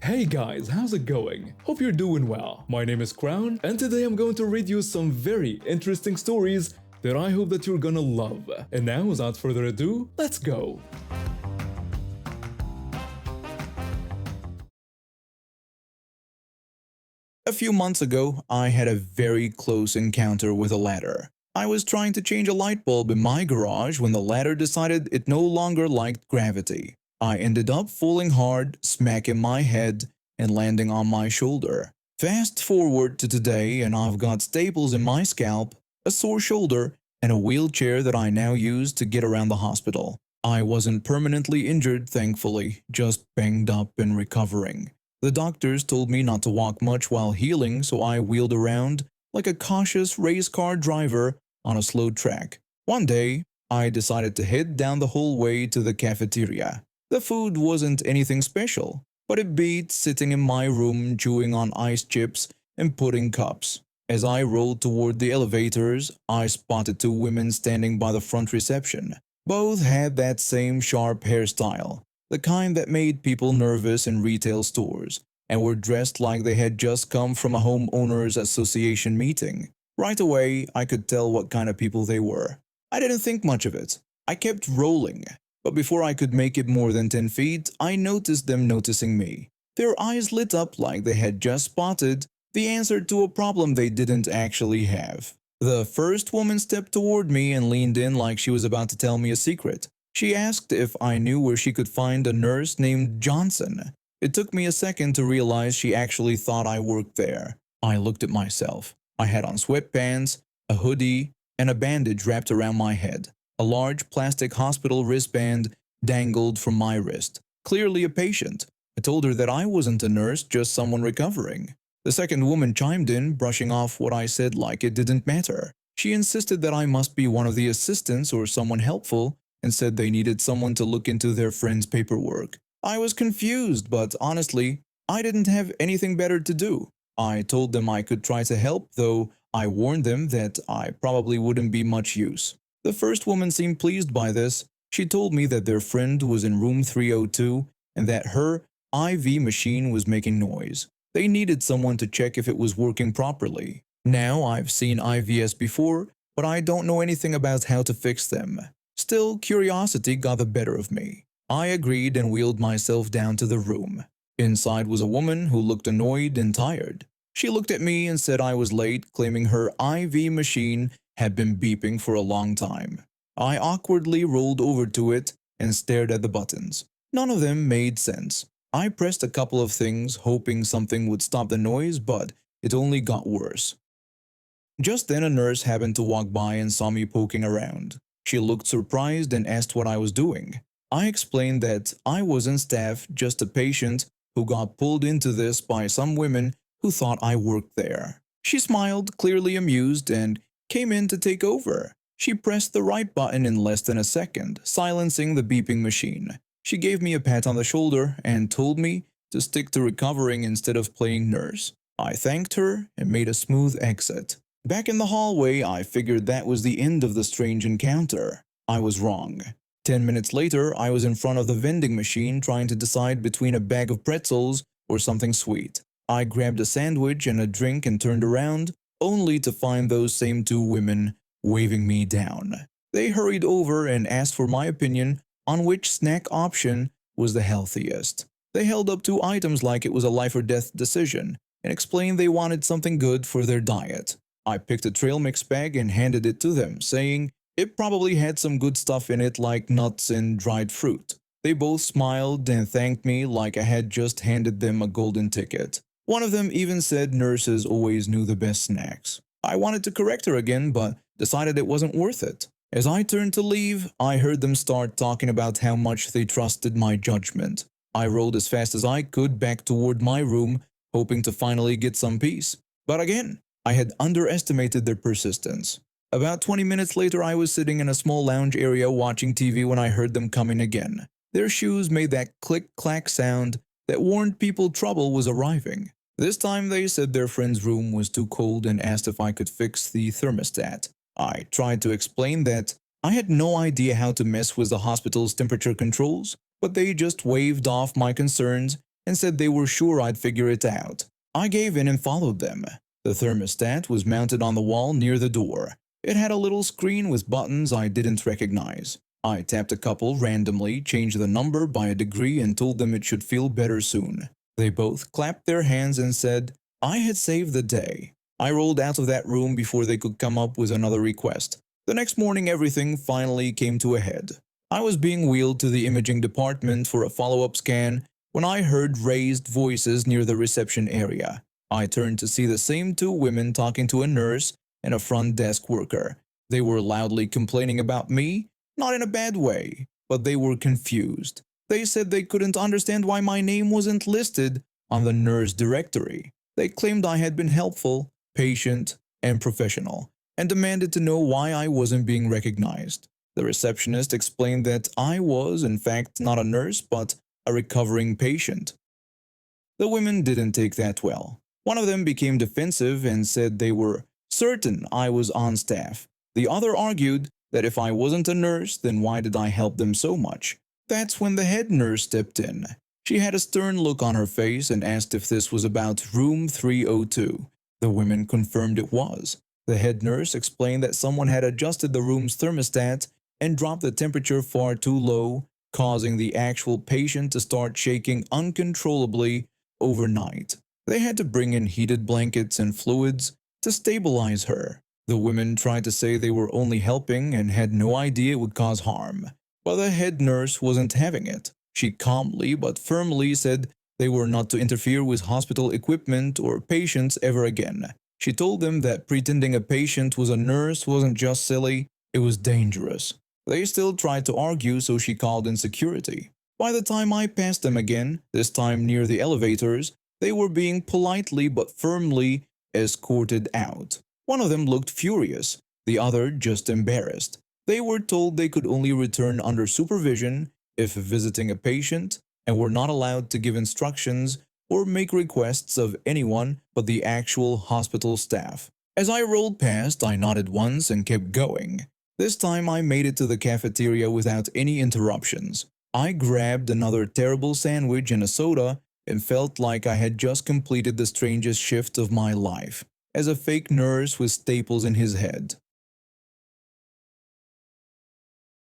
Hey guys, how's it going? Hope you're doing well. My name is Crown, and today I'm going to read you some very interesting stories that I hope that you're gonna love. And now, without further ado, let's go! A few months ago, I had a very close encounter with a ladder. I was trying to change a light bulb in my garage when the ladder decided it no longer liked gravity. I ended up falling hard, smacking my head, and landing on my shoulder. Fast forward to today, and I've got staples in my scalp, a sore shoulder, and a wheelchair that I now use to get around the hospital. I wasn't permanently injured, thankfully, just banged up and recovering. The doctors told me not to walk much while healing, so I wheeled around like a cautious race car driver on a slow track. One day, I decided to head down the hallway to the cafeteria. The food wasn't anything special, but it beat sitting in my room chewing on ice chips and pudding cups. As I rolled toward the elevators, I spotted two women standing by the front reception. Both had that same sharp hairstyle, the kind that made people nervous in retail stores, and were dressed like they had just come from a homeowners association meeting. Right away, I could tell what kind of people they were. I didn't think much of it. I kept rolling, but before I could make it more than 10 feet, I noticed them noticing me. Their eyes lit up like they had just spotted the answer to a problem they didn't actually have. The first woman stepped toward me and leaned in like she was about to tell me a secret. She asked if I knew where she could find a nurse named Johnson. It took me a second to realize she actually thought I worked there. I looked at myself. I had on sweatpants, a hoodie, and a bandage wrapped around my head. A large plastic hospital wristband dangled from my wrist. Clearly a patient. I told her that I wasn't a nurse, just someone recovering. The second woman chimed in, brushing off what I said like it didn't matter. She insisted that I must be one of the assistants or someone helpful, and said they needed someone to look into their friend's paperwork. I was confused, but honestly, I didn't have anything better to do. I told them I could try to help, though I warned them that I probably wouldn't be much use. The first woman seemed pleased by this. She told me that their friend was in room 302 and that her IV machine was making noise. They needed someone to check if it was working properly. Now, I've seen IVs before, but I don't know anything about how to fix them. Still, curiosity got the better of me. I agreed and wheeled myself down to the room. Inside was a woman who looked annoyed and tired. She looked at me and said I was late, claiming her IV machine had been beeping for a long time. I awkwardly rolled over to it and stared at the buttons. None of them made sense. I pressed a couple of things, hoping something would stop the noise, but it only got worse. Just then a nurse happened to walk by and saw me poking around. She looked surprised and asked what I was doing. I explained that I wasn't staff, just a patient who got pulled into this by some women who thought I worked there. She smiled, clearly amused, and came in to take over. She pressed the right button in less than a second, silencing the beeping machine. She gave me a pat on the shoulder and told me to stick to recovering instead of playing nurse. I thanked her and made a smooth exit. Back in the hallway, I figured that was the end of the strange encounter. I was wrong. 10 minutes later, I was in front of the vending machine trying to decide between a bag of pretzels or something sweet. I grabbed a sandwich and a drink and turned around, only to find those same two women waving me down. They hurried over and asked for my opinion on which snack option was the healthiest. They held up two items like it was a life or death decision and explained they wanted something good for their diet. I picked a trail mix bag and handed it to them, saying it probably had some good stuff in it like nuts and dried fruit. They both smiled and thanked me like I had just handed them a golden ticket. One of them even said nurses always knew the best snacks. I wanted to correct her again, but decided it wasn't worth it. As I turned to leave, I heard them start talking about how much they trusted my judgment. I rolled as fast as I could back toward my room, hoping to finally get some peace. But again, I had underestimated their persistence. About 20 minutes later, I was sitting in a small lounge area watching TV when I heard them coming again. Their shoes made that click-clack sound that warned people trouble was arriving. This time they said their friend's room was too cold and asked if I could fix the thermostat. I tried to explain that I had no idea how to mess with the hospital's temperature controls, but they just waved off my concerns and said they were sure I'd figure it out. I gave in and followed them. The thermostat was mounted on the wall near the door. It had a little screen with buttons I didn't recognize. I tapped a couple randomly, changed the number by a degree, and told them it should feel better soon. They both clapped their hands and said I had saved the day. I rolled out of that room before they could come up with another request. The next morning, everything finally came to a head. I was being wheeled to the imaging department for a follow-up scan when I heard raised voices near the reception area. I turned to see the same two women talking to a nurse and a front desk worker. They were loudly complaining about me, not in a bad way, but they were confused. They said they couldn't understand why my name wasn't listed on the nurse directory. They claimed I had been helpful, patient, and professional, and demanded to know why I wasn't being recognized. The receptionist explained that I was, in fact, not a nurse, but a recovering patient. The women didn't take that well. One of them became defensive and said they were certain I was on staff. The other argued that if I wasn't a nurse, then why did I help them so much? That's when the head nurse stepped in. She had a stern look on her face and asked if this was about room 302. The women confirmed it was. The head nurse explained that someone had adjusted the room's thermostat and dropped the temperature far too low, causing the actual patient to start shaking uncontrollably overnight. They had to bring in heated blankets and fluids to stabilize her. The women tried to say they were only helping and had no idea it would cause harm, but the head nurse wasn't having it. She calmly but firmly said they were not to interfere with hospital equipment or patients ever again. She told them that pretending a patient was a nurse wasn't just silly, it was dangerous. They still tried to argue, so she called in security. By the time I passed them again, this time near the elevators, they were being politely but firmly escorted out. One of them looked furious, the other just embarrassed. They were told they could only return under supervision if visiting a patient and were not allowed to give instructions or make requests of anyone but the actual hospital staff. As I rolled past, I nodded once and kept going. This time I made it to the cafeteria without any interruptions. I grabbed another terrible sandwich and a soda and felt like I had just completed the strangest shift of my life, as a fake nurse with staples in his head.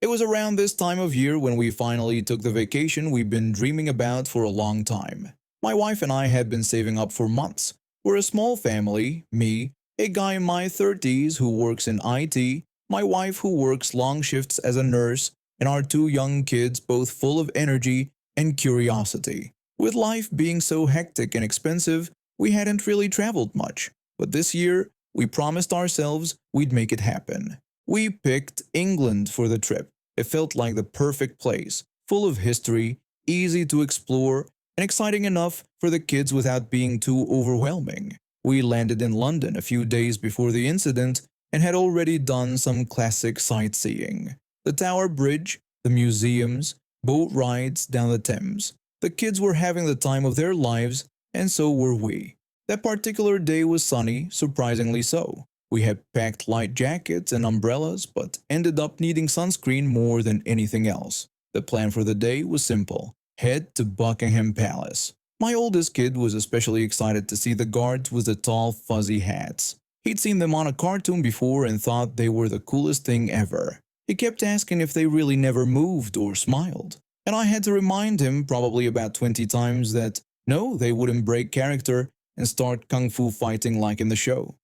It was around this time of year when we finally took the vacation we've been dreaming about for a long time. My wife and I had been saving up for months. We're a small family, me, a guy in my 30s who works in IT, my wife who works long shifts as a nurse, and our two young kids both full of energy and curiosity. With life being so hectic and expensive, we hadn't really traveled much. But this year, we promised ourselves we'd make it happen. We picked England for the trip. It felt like the perfect place, full of history, easy to explore, and exciting enough for the kids without being too overwhelming. We landed in London a few days before the incident and had already done some classic sightseeing. The Tower Bridge, the museums, boat rides down the Thames. The kids were having the time of their lives, and so were we. That particular day was sunny, surprisingly so. We had packed light jackets and umbrellas, but ended up needing sunscreen more than anything else. The plan for the day was simple: head to Buckingham Palace. My oldest kid was especially excited to see the guards with the tall, fuzzy hats. He'd seen them on a cartoon before and thought they were the coolest thing ever. He kept asking if they really never moved or smiled, and I had to remind him probably about 20 times that no, they wouldn't break character and start kung fu fighting like in the show.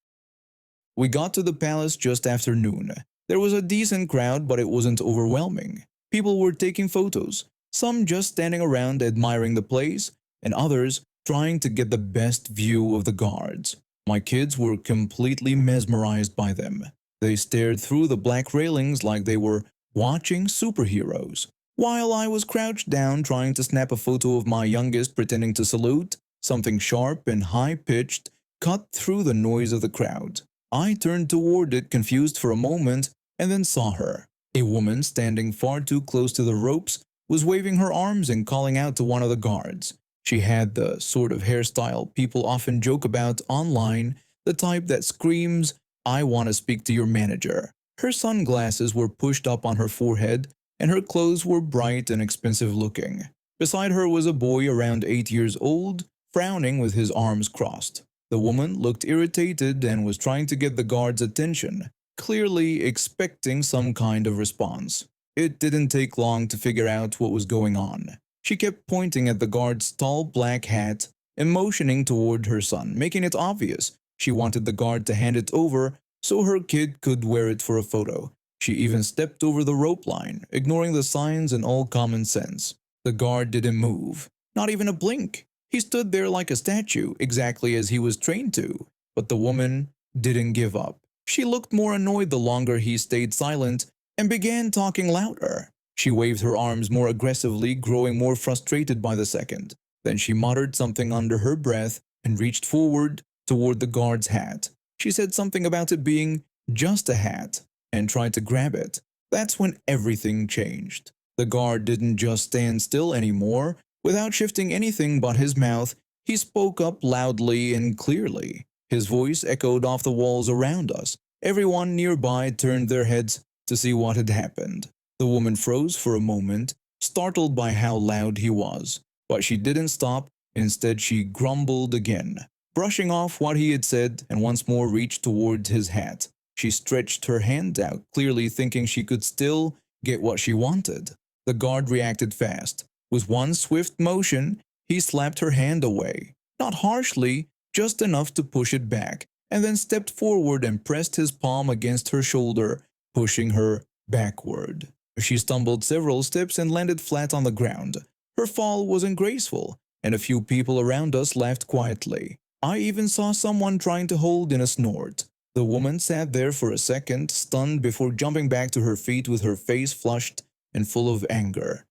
We got to the palace just after noon. There was a decent crowd, but it wasn't overwhelming. People were taking photos, some just standing around admiring the place, and others trying to get the best view of the guards. My kids were completely mesmerized by them. They stared through the black railings like they were watching superheroes. While I was crouched down trying to snap a photo of my youngest pretending to salute, something sharp and high-pitched cut through the noise of the crowd. I turned toward it, confused for a moment, and then saw her. A woman standing far too close to the ropes was waving her arms and calling out to one of the guards. She had the sort of hairstyle people often joke about online, the type that screams, "I want to speak to your manager." Her sunglasses were pushed up on her forehead, and her clothes were bright and expensive looking. Beside her was a boy around 8 years old, frowning with his arms crossed. The woman looked irritated and was trying to get the guard's attention, clearly expecting some kind of response. It didn't take long to figure out what was going on. She kept pointing at the guard's tall black hat and motioning toward her son, making it obvious she wanted the guard to hand it over so her kid could wear it for a photo. She even stepped over the rope line, ignoring the signs and all common sense. The guard didn't move, not even a blink. He stood there like a statue, exactly as he was trained to. But the woman didn't give up. She looked more annoyed the longer he stayed silent and began talking louder. She waved her arms more aggressively, growing more frustrated by the second. Then she muttered something under her breath and reached forward toward the guard's hat. She said something about it being just a hat and tried to grab it. That's when everything changed. The guard didn't just stand still anymore. Without shifting anything but his mouth, he spoke up loudly and clearly. His voice echoed off the walls around us. Everyone nearby turned their heads to see what had happened. The woman froze for a moment, startled by how loud he was. But she didn't stop. Instead, she grumbled again, brushing off what he had said, and once more reached toward his hat. She stretched her hand out, clearly thinking she could still get what she wanted. The guard reacted fast. With one swift motion, he slapped her hand away. Not harshly, just enough to push it back, and then stepped forward and pressed his palm against her shoulder, pushing her backward. She stumbled several steps and landed flat on the ground. Her fall wasn't graceful, and a few people around us laughed quietly. I even saw someone trying to hold in a snort. The woman sat there for a second, stunned, before jumping back to her feet with her face flushed and full of anger.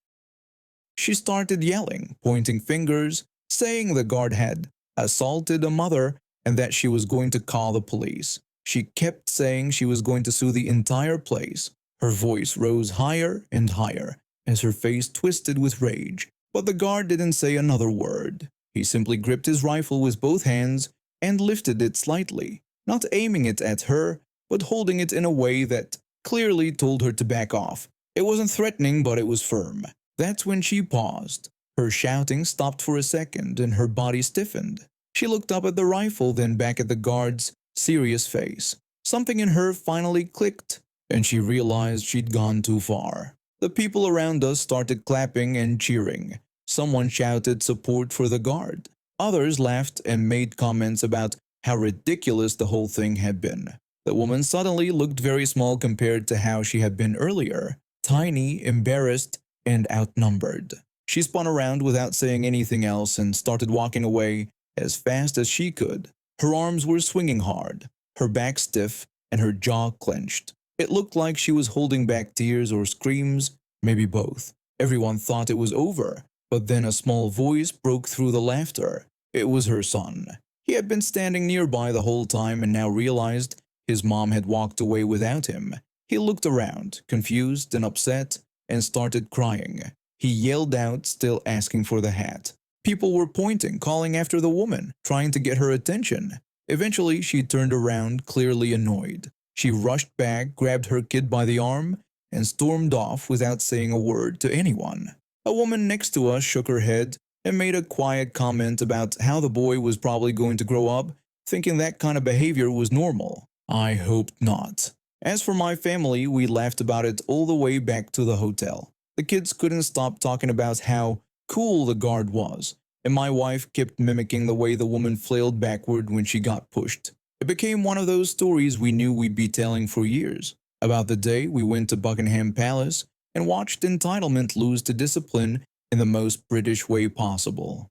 She started yelling, pointing fingers, saying the guard had assaulted a mother and that she was going to call the police. She kept saying she was going to sue the entire place. Her voice rose higher and higher as her face twisted with rage. But the guard didn't say another word. He simply gripped his rifle with both hands and lifted it slightly, not aiming it at her, but holding it in a way that clearly told her to back off. It wasn't threatening, but it was firm. That's when she paused. Her shouting stopped for a second and her body stiffened. She looked up at the rifle, then back at the guard's serious face. Something in her finally clicked, and she realized she'd gone too far. The people around us started clapping and cheering. Someone shouted support for the guard. Others laughed and made comments about how ridiculous the whole thing had been. The woman suddenly looked very small compared to how she had been earlier. Tiny, embarrassed, and outnumbered. She spun around without saying anything else and started walking away as fast as she could. Her arms were swinging hard, her back stiff, and her jaw clenched. It looked like she was holding back tears or screams, maybe both. Everyone thought it was over, but then a small voice broke through the laughter. It was her son. He had been standing nearby the whole time and now realized his mom had walked away without him. He looked around, confused and upset, and started crying. He yelled out, still asking for the hat. People were pointing, calling after the woman, trying to get her attention. Eventually, she turned around, clearly annoyed. She rushed back, grabbed her kid by the arm, and stormed off without saying a word to anyone. A woman next to us shook her head and made a quiet comment about how the boy was probably going to grow up, thinking that kind of behavior was normal. I hoped not. As for my family, we laughed about it all the way back to the hotel. The kids couldn't stop talking about how cool the guard was, and my wife kept mimicking the way the woman flailed backward when she got pushed. It became one of those stories we knew we'd be telling for years, about the day we went to Buckingham Palace and watched entitlement lose to discipline in the most British way possible.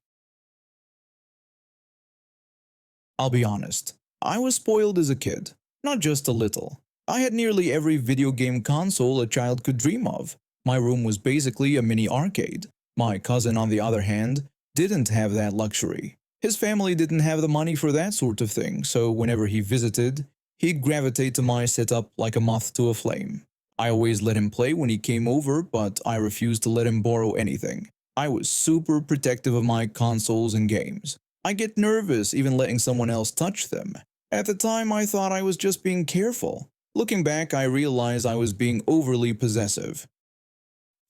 I'll be honest, I was spoiled as a kid, not just a little. I had nearly every video game console a child could dream of. My room was basically a mini arcade. My cousin, on the other hand, didn't have that luxury. His family didn't have the money for that sort of thing, so whenever he visited, he'd gravitate to my setup like a moth to a flame. I always let him play when he came over, but I refused to let him borrow anything. I was super protective of my consoles and games. I get nervous even letting someone else touch them. At the time, I thought I was just being careful. Looking back, I realized I was being overly possessive.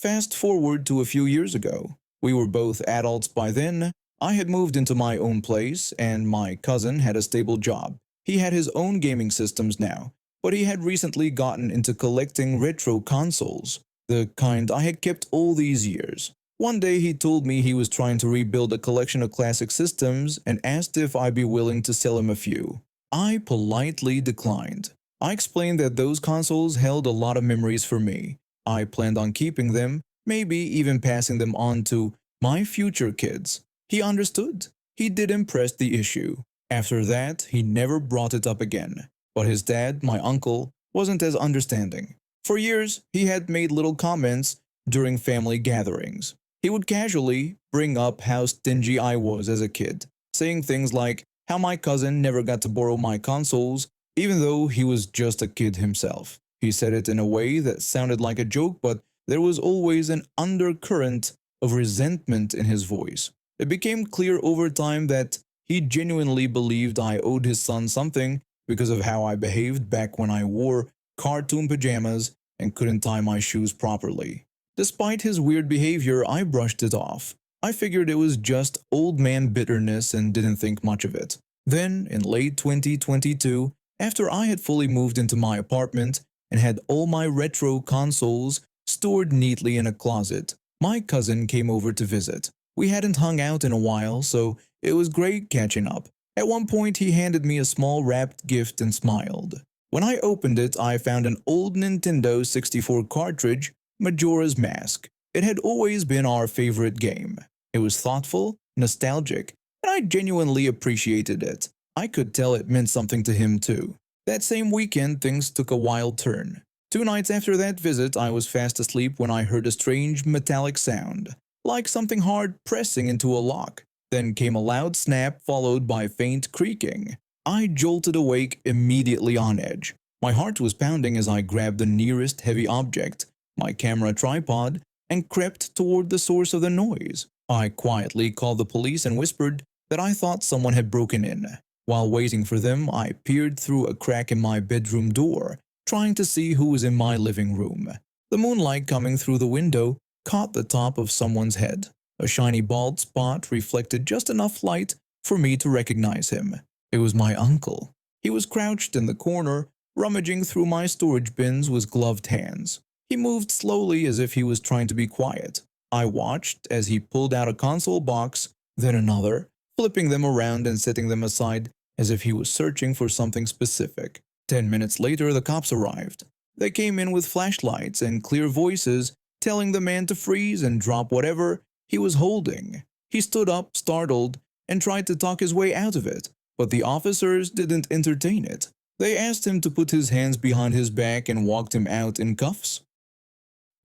Fast forward to a few years ago. We were both adults by then. I had moved into my own place, and my cousin had a stable job. He had his own gaming systems now, but he had recently gotten into collecting retro consoles, the kind I had kept all these years. One day he told me he was trying to rebuild a collection of classic systems and asked if I'd be willing to sell him a few. I politely declined. I explained that those consoles held a lot of memories for me. I planned on keeping them, maybe even passing them on to my future kids. He understood. He didn't press the issue. After that, he never brought it up again. But his dad, my uncle, wasn't as understanding. For years, he had made little comments during family gatherings. He would casually bring up how stingy I was as a kid, saying things like how my cousin never got to borrow my consoles, even though he was just a kid himself. He said it in a way that sounded like a joke, but there was always an undercurrent of resentment in his voice. It became clear over time that he genuinely believed I owed his son something because of how I behaved back when I wore cartoon pajamas and couldn't tie my shoes properly. Despite his weird behavior, I brushed it off. I figured it was just old man bitterness and didn't think much of it. Then, in late 2022, after I had fully moved into my apartment and had all my retro consoles stored neatly in a closet, my cousin came over to visit. We hadn't hung out in a while, so it was great catching up. At one point, he handed me a small wrapped gift and smiled. When I opened it, I found an old Nintendo 64 cartridge, Majora's Mask. It had always been our favorite game. It was thoughtful, nostalgic, and I genuinely appreciated it. I could tell it meant something to him too. That same weekend, things took a wild turn. 2 nights after that visit, I was fast asleep when I heard a strange metallic sound, like something hard pressing into a lock. Then came a loud snap followed by faint creaking. I jolted awake immediately on edge. My heart was pounding as I grabbed the nearest heavy object, my camera tripod, and crept toward the source of the noise. I quietly called the police and whispered that I thought someone had broken in. While waiting for them, I peered through a crack in my bedroom door, trying to see who was in my living room. The moonlight coming through the window caught the top of someone's head. A shiny bald spot reflected just enough light for me to recognize him. It was my uncle. He was crouched in the corner, rummaging through my storage bins with gloved hands. He moved slowly as if he was trying to be quiet. I watched as he pulled out a console box, then another, flipping them around and setting them aside as if he was searching for something specific. 10 minutes later, the cops arrived. They came in with flashlights and clear voices, telling the man to freeze and drop whatever he was holding. He stood up, startled, and tried to talk his way out of it, but the officers didn't entertain it. They asked him to put his hands behind his back and walked him out in cuffs.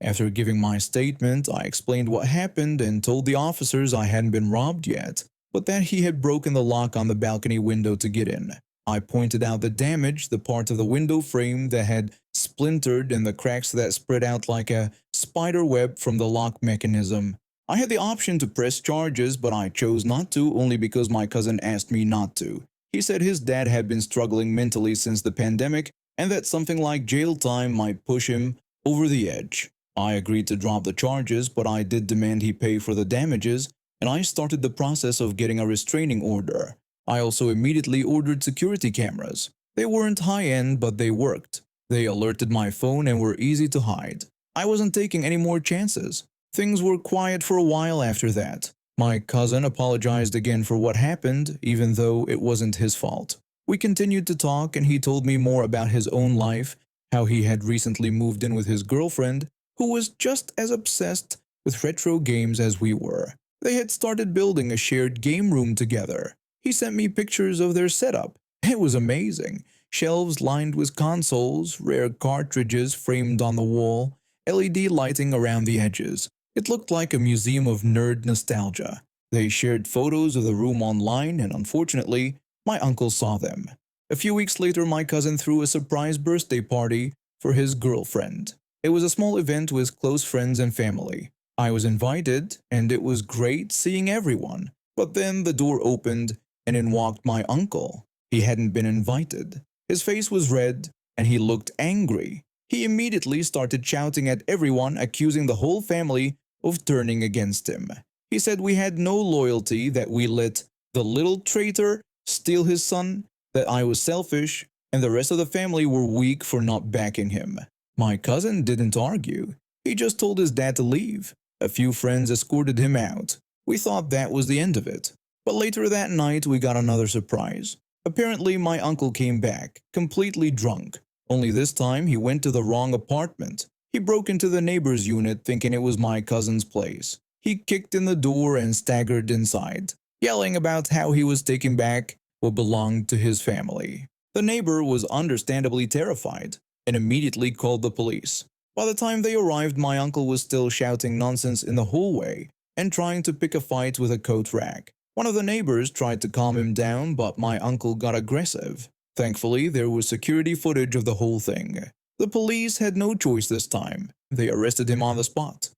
After giving my statement, I explained what happened and told the officers I hadn't been robbed yet, but that he had broken the lock on the balcony window to get in. I pointed out the damage, the part of the window frame that had splintered and the cracks that spread out like a spider web from the lock mechanism. I had the option to press charges, but I chose not to only because my cousin asked me not to. He said his dad had been struggling mentally since the pandemic and that something like jail time might push him over the edge. I agreed to drop the charges, but I did demand he pay for the damages, and I started the process of getting a restraining order. I also immediately ordered security cameras. They weren't high-end, but they worked. They alerted my phone and were easy to hide. I wasn't taking any more chances. Things were quiet for a while after that. My cousin apologized again for what happened, even though it wasn't his fault. We continued to talk and he told me more about his own life, how he had recently moved in with his girlfriend, who was just as obsessed with retro games as we were. They had started building a shared game room together. He sent me pictures of their setup. It was amazing. Shelves lined with consoles, rare cartridges framed on the wall, LED lighting around the edges. It looked like a museum of nerd nostalgia. They shared photos of the room online and unfortunately, my uncle saw them. A few weeks later, my cousin threw a surprise birthday party for his girlfriend. It was a small event with close friends and family. I was invited and it was great seeing everyone. But then the door opened and in walked my uncle. He hadn't been invited. His face was red and he looked angry. He immediately started shouting at everyone, accusing the whole family of turning against him. He said we had no loyalty, that we let the little traitor steal his son, that I was selfish, and the rest of the family were weak for not backing him. My cousin didn't argue. He just told his dad to leave. A few friends escorted him out. We thought that was the end of it. But later that night we got another surprise. Apparently my uncle came back, completely drunk. Only this time he went to the wrong apartment. He broke into the neighbor's unit thinking it was my cousin's place. He kicked in the door and staggered inside, yelling about how he was taking back what belonged to his family. The neighbor was understandably terrified and immediately called the police. By the time they arrived, my uncle was still shouting nonsense in the hallway and trying to pick a fight with a coat rack. One of the neighbors tried to calm him down, but my uncle got aggressive. Thankfully, there was security footage of the whole thing. The police had no choice this time. They arrested him on the spot.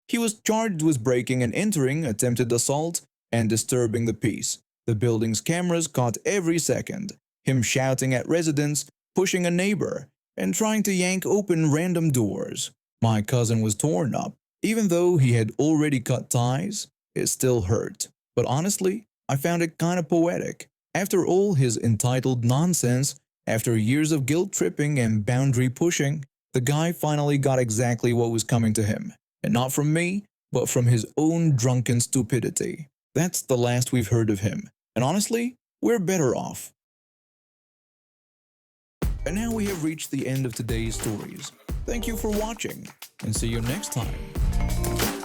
He was charged with breaking and entering, attempted assault, and disturbing the peace. The building's cameras caught every second. Him shouting at residents, pushing a neighbor, and trying to yank open random doors. My cousin was torn up. Even though he had already cut ties, it still hurt. But honestly, I found it kind of poetic. After all his entitled nonsense, after years of guilt tripping and boundary pushing, the guy finally got exactly what was coming to him. And not from me, but from his own drunken stupidity. That's the last we've heard of him. And honestly, we're better off. And now we have reached the end of today's stories. Thank you for watching, and see you next time.